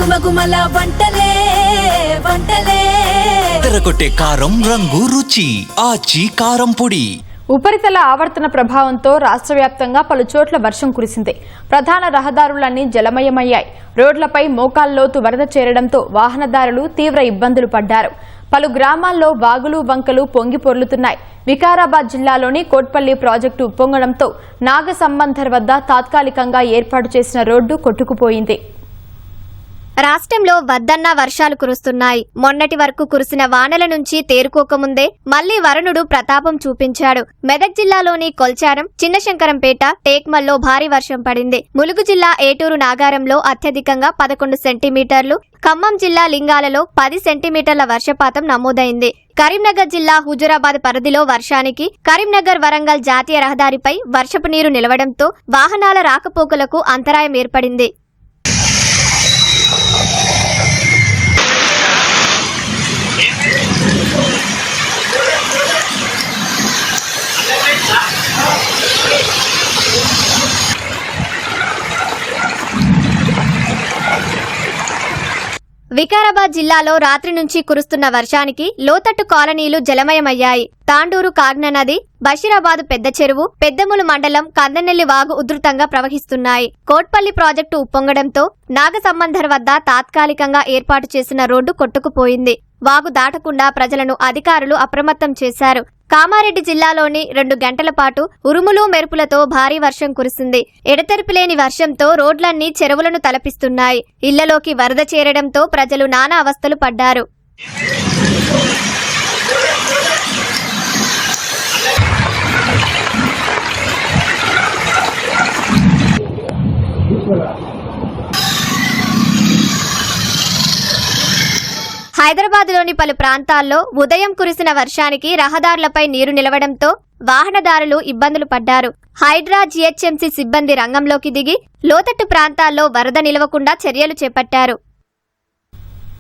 గుమగుమల వంటలే వంటలే తెరకొట్టే కారం రంగు రుచి ఆచి కారం పొడి. ఉపరితల ఆవర్తన ప్రభావంతో రాష్ట్ర వ్యాప్తంగా పలు చోట్ల వర్షం కురిసింది. ప్రధాన రహదారులన్నీ జలమయమయ్యాయి. రోడ్లపై మోకాల్లోతు వరద చేరడంతో వాహనదారులు తీవ్ర ఇబ్బందులు పడ్డారు. పలు గ్రామాల్లో వాగులు వంకలు పొంగి పొర్లుతున్నాయి. వికారాబాద్ జిల్లాలోని కోట్పల్లి ప్రాజెక్టు ఉప్పొంగడంతో నాగసంబంధర్ వద్ద తాత్కాలికంగా ఏర్పాటు చేసిన రోడ్డు కొట్టుకుపోయింది. రాష్ట్రంలో వద్దన్నా వర్షాలు కురుస్తున్నాయి. మొన్నటి వరకు కురిసిన వానల నుంచి తేరుకోకముందే మళ్లీ వరుణుడు ప్రతాపం చూపించాడు. మెదక్ జిల్లాలోని కొల్చారం, చిన్నశంకరంపేట, టేక్మల్లో భారీ వర్షం పడింది. ములుగు జిల్లా ఏటూరు నాగారంలో అత్యధికంగా 11 సెంటీమీటర్లు, ఖమ్మం జిల్లా లింగాలలో 10 సెంటీమీటర్ల వర్షపాతం నమోదైంది. కరీంనగర్ జిల్లా హుజురాబాద్ పరిధిలో వర్షానికి కరీంనగర్ వరంగల్ జాతీయ రహదారిపై వర్షపు నీరు నిలవడంతో వాహనాల రాకపోకలకు అంతరాయం ఏర్పడింది. వికారాబాద్ జిల్లాలో రాత్రి నుంచి కురుస్తున్న వర్షానికి లోతట్టు కాలనీలు జలమయమయ్యాయి. తాండూరు కాగ్న నది, బషీరాబాద్ పెద్ద చెరువు, పెద్దములు మండలం కందనెల్లి వాగు ఉధృతంగా ప్రవహిస్తున్నాయి. కోట్పల్లి ప్రాజెక్టు ఉప్పొంగడంతో నాగసంబంధర్ వద్ద తాత్కాలికంగా ఏర్పాటు చేసిన రోడ్డు కొట్టుకుపోయింది. వాగు దాటకుండా ప్రజలను అధికారులు అప్రమత్తం చేశారు. కామారెడ్డి జిల్లాలోని 2 గంటల పాటు ఉరుములు మెరుపులతో భారీ వర్షం కురిసింది. ఎడతెరిపిలేని వర్షంతో రోడ్లన్నీ చెరువులను తలపిస్తున్నాయి. ఇళ్లలోకి వరద చేరడంతో ప్రజలు నానా అవస్థలు పడ్డారు. హైదరాబాద్లోని పలు ప్రాంతాల్లో ఉదయం కురిసిన వర్షానికి రహదారులపై నీరు నిలవడంతో వాహనదారులు ఇబ్బందులు పడ్డారు. హైడ్రా జీహెచ్ఎంసీ సిబ్బంది రంగంలోకి దిగి లోతట్టు ప్రాంతాల్లో వరద నిలవకుండా చర్యలు చేపట్టారు.